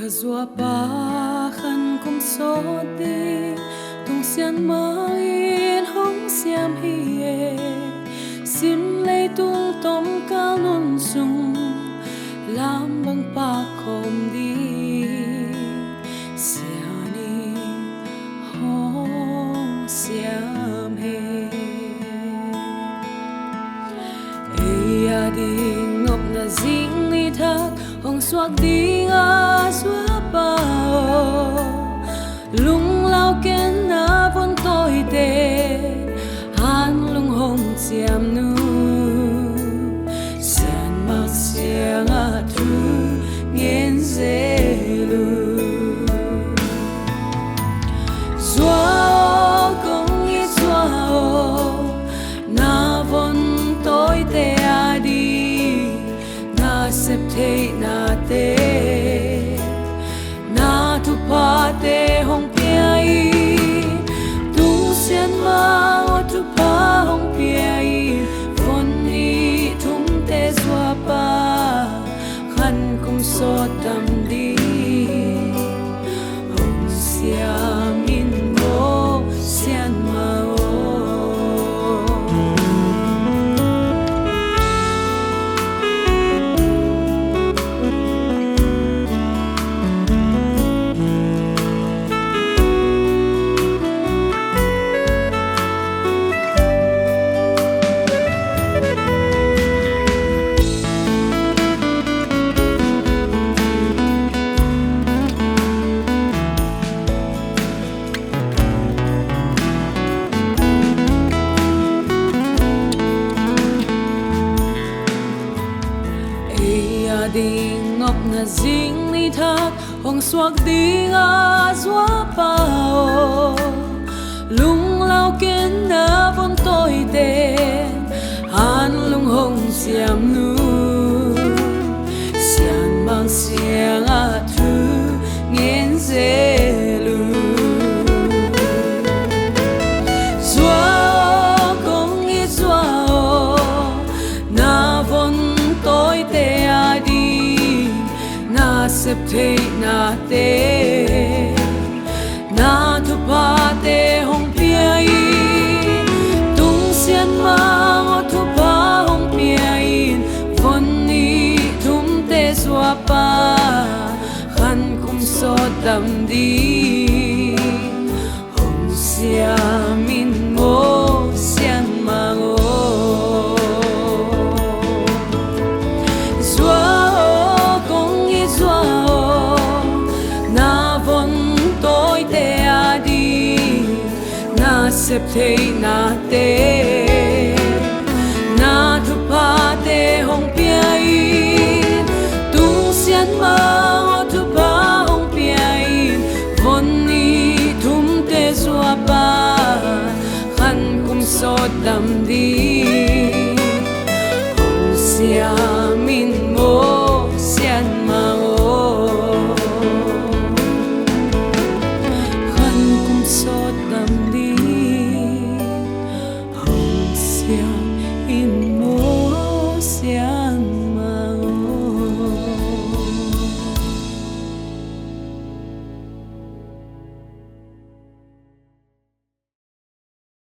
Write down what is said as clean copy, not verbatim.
zua pa khan kum so ti tung sian ma in hong siam hi e sin lei tung tom kal nun sung lam bang pa khom di siani hong siam he e đi ngọc na ding ni thak hong suak ding a xua bao lung lao ken na von tôi te han lung hong chiam nu san ma siang a thu ngien ze lu zua kong i zua na von tôi te a đi na sep te na te na thu pa te hong pia i tu sian ma o thu pa hong pia i von i thum te zua pa khan kum so tam di hong siam in mo sian ma o ding ngọc na ding ni thak hong suak ding a zua pao lung lao ken na von tôi te han lung hong siam nu sian mang siang a thu ngien ze lu zua kong i zua na von tôi te a đi na sep te na te na thu pa te hong pia i tung sian ma o thu pa hong pia i von ni thum te zua pa khan kum so tam di hong siam in mo sian ma o sep te na te na thu pa te hong pia i tung sian ma o thu pa hong pia i von ni thum te zua pa khan kum so tam di hong siam in mo sian ma o khan kum so tam di. Yeah.